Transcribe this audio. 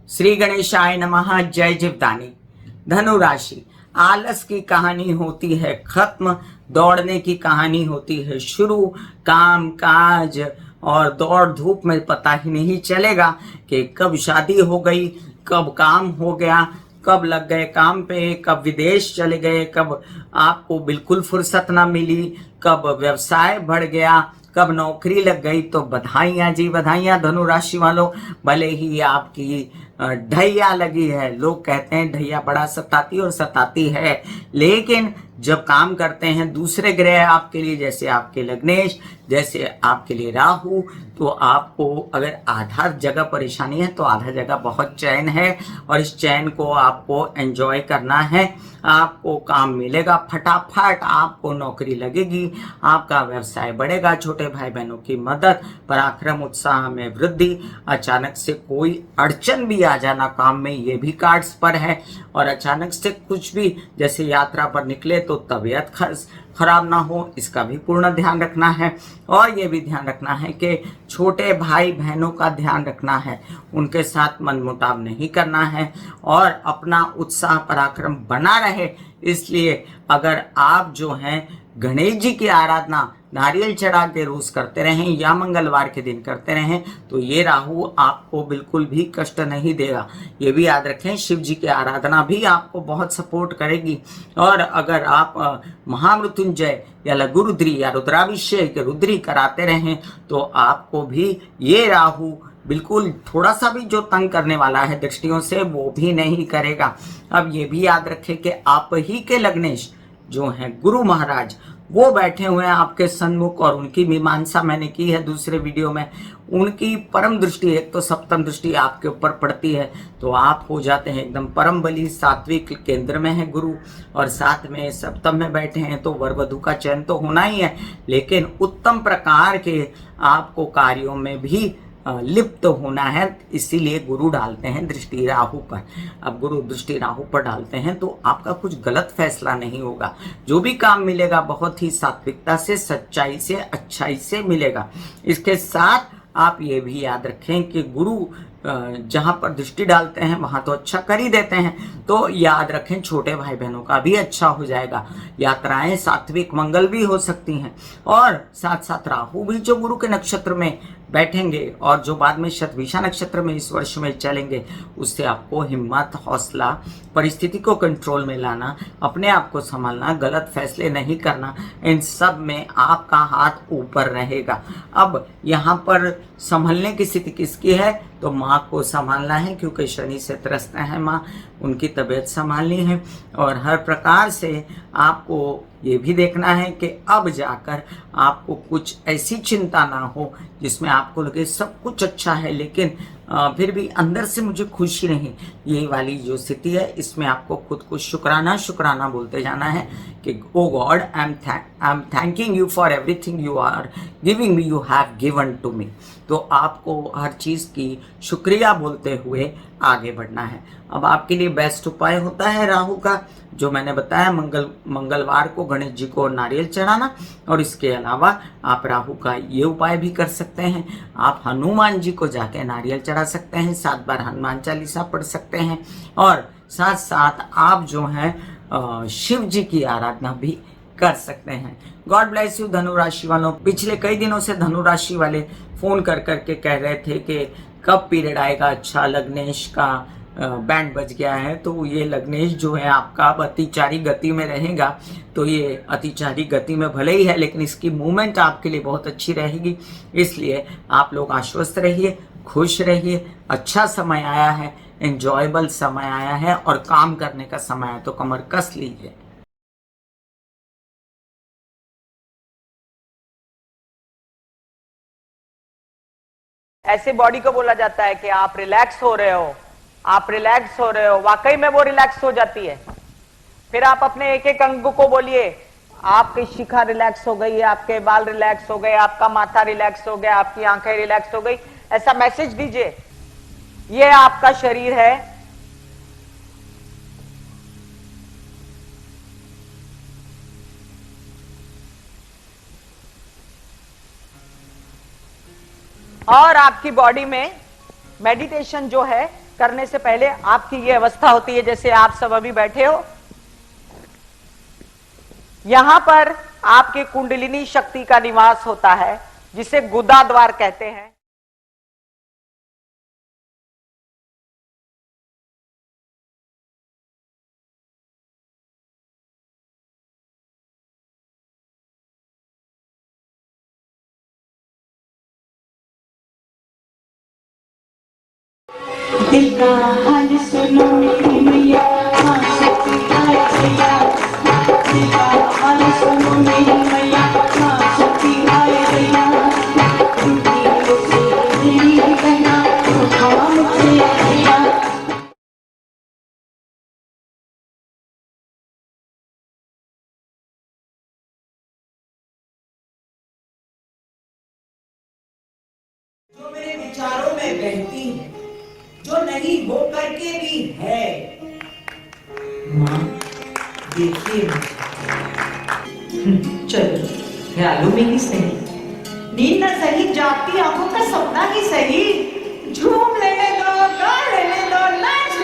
श्री गणेशाय नमः। जय जीवदानी। धनु राशि, आलस की कहानी होती है खत्म, दौड़ने की कहानी होती है शुरू। काम काज और दौड़ धूप में पता ही नहीं चलेगा कि कब शादी हो गई, कब काम हो गया, कब लग गए काम पे, कब विदेश चले गए, कब आपको बिल्कुल फुर्सत ना मिली, कब व्यवसाय बढ़ गया, कब नौकरी लग गई। तो बधाइयाँ जी बधाइयाँ धनु राशि वालों। भले ही आपकी ढैया लगी है, लोग कहते हैं ढैया बड़ा सताती और सताती है, लेकिन जब काम करते हैं दूसरे ग्रह आपके लिए, जैसे आपके लग्नेश, जैसे आपके लिए राहु, तो आपको अगर आधा जगह परेशानी है तो आधा जगह बहुत चैन है, और इस चैन को आपको एंजॉय करना है। आपको काम मिलेगा फटाफट, आपको नौकरी लगेगी, आपका व्यवसाय बढ़ेगा, छोटे भाई बहनों की मदद, पराक्रम उत्साह में वृद्धि, अचानक से कोई अड़चन भी आ जाना काम में, ये भी कार्ड्स पर है। और अचानक से कुछ भी, जैसे यात्रा पर निकले तो तबीयत खराब ना हो, इसका भी पूर्ण ध्यान रखना है। और ये भी ध्यान रखना है कि छोटे भाई बहनों का ध्यान रखना है, उनके साथ मनमुटाव नहीं करना है, और अपना उत्साह पराक्रम बना रहे। इसलिए अगर आप जो हैं गणेश जी की आराधना नारियल चढ़ा के रोज करते रहें या मंगलवार के दिन करते रहें, तो ये राहु आपको बिल्कुल भी कष्ट नहीं देगा। ये भी याद रखें, शिव जी की आराधना भी आपको बहुत सपोर्ट करेगी। और अगर आप महामृत्युंजय या लघुरुद्री या रुद्राभिषेक रुद्री कराते रहें, तो आपको भी ये राहु बिल्कुल थोड़ा सा भी जो तंग करने वाला है दृष्टियों से, वो भी नहीं करेगा। अब ये भी याद रखें कि आप ही के लग्नेश जो हैं गुरु महाराज, वो बैठे हुए हैं आपके सन्मुख, और उनकी मीमांसा मैंने की है दूसरे वीडियो में। उनकी परम दृष्टि, एक तो सप्तम दृष्टि आपके ऊपर पड़ती है, तो आप हो जाते हैं एकदम परम बली। सात्विक केंद्र में है गुरु, और साथ में सप्तम में बैठे हैं, तो वर वधु का चयन तो होना ही है, लेकिन उत्तम प्रकार के आपको कार्यों में भी लिप्त होना है। इसीलिए गुरु डालते हैं दृष्टि राहु पर। अब गुरु दृष्टि राहु पर डालते हैं तो आपका कुछ गलत फैसला नहीं होगा, जो भी काम मिलेगा बहुत ही सात्विकता से, सच्चाई से, अच्छाई से मिलेगा। इसके साथ आप ये भी याद रखें कि गुरु जहां पर दृष्टि डालते हैं वहां तो अच्छा कर ही देते हैं, तो याद रखें छोटे भाई बहनों का भी अच्छा हो जाएगा, यात्राएं सात्विक मंगल भी हो सकती हैं। और साथ साथ राहु भी जो गुरु के नक्षत्र में बैठेंगे और जो बाद में शतभिषा नक्षत्र में इस वर्ष में चलेंगे, उससे आपको हिम्मत, हौसला, परिस्थिति को कंट्रोल में लाना, अपने आप को संभालना, गलत फैसले नहीं करना, इन सब में आपका हाथ ऊपर रहेगा। अब यहाँ पर संभलने की स्थिति किसकी है, तो माँ को संभालना है, क्योंकि शनि से त्रस्त है माँ, उनकी तबीयत संभालनी है। और हर प्रकार से आपको ये भी देखना है कि अब जाकर आपको कुछ ऐसी चिंता ना हो जिसमें आपको लगे सब कुछ अच्छा है, लेकिन फिर भी अंदर से मुझे खुशी नहीं। ये वाली जो स्थिति है, इसमें आपको खुद को शुक्राना शुक्राना बोलते जाना है कि oh god, I am thanking you for everything you are giving me, you have given to me. तो आपको हर चीज़ की शुक्रिया बोलते हुए आगे बढ़ना है। अब आपके लिए बेस्ट उपाय होता है राहु का, जो मैंने बताया, मंगलवार को गणेश जी को नारियल चढ़ाना। और इसके अलावा आप राहु का ये उपाय भी कर सकते हैं, आप हनुमान जी को जाके नारियल चढ़ा सकते हैं, 7 बार हनुमान चालीसा पढ़ सकते हैं, और साथ साथ आप जो हैं शिव जी की आराधना भी कर सकते हैं। गॉड ब्लेस यू धनु राशि वालों। पिछले कई दिनों से धनु राशि वाले फोन कर करके कह रहे थे कि कब पीरियड आएगा अच्छा, लग्नेश का बैंड बज गया है। तो ये लग्नेश जो है आपका अब अतिचारी गति में रहेगा, तो ये अतिचारी गति में भले ही है, लेकिन इसकी मूवमेंट आपके लिए बहुत अच्छी रहेगी। इसलिए आप लोग आश्वस्त रहिए, खुश रहिए, अच्छा समय आया है, एंजॉयबल समय आया है, और काम करने का समय है, तो कमर कस लीजिए। ऐसे बॉडी को बोला जाता है कि आप रिलैक्स हो रहे हो, आप रिलैक्स हो रहे हो, वाकई में वो रिलैक्स हो जाती है। फिर आप अपने एक एक अंग को बोलिए, आपकी शिखा रिलैक्स हो गई, आपके बाल रिलैक्स हो गए, आपका माथा रिलैक्स हो गया, आपकी आंखें रिलैक्स हो गई, ऐसा मैसेज दीजिए। ये आपका शरीर है, और आपकी बॉडी में मेडिटेशन जो है करने से पहले आपकी ये अवस्था होती है जैसे आप सब अभी बैठे हो। यहां पर आपके कुंडलिनी शक्ति का निवास होता है जिसे गुदा द्वार कहते हैं। दिल का हाल सुनो मेरी मैया, हाँ शक्ति आए भैया। दिल का हाल सुनो मेरी मैया, हाँ शक्ति आए भैया। टूटी से मेरी बहना, उठाओ मुझे भैया। जो मेरे विचारों में बहती है, जो नहीं हो करके भी है। माँ देखिए चलो ख्यालों में ही सही, नींद न सही, जागती आंखों का सपना ही सही। झूम लेने दो, गा लेने दो, नाच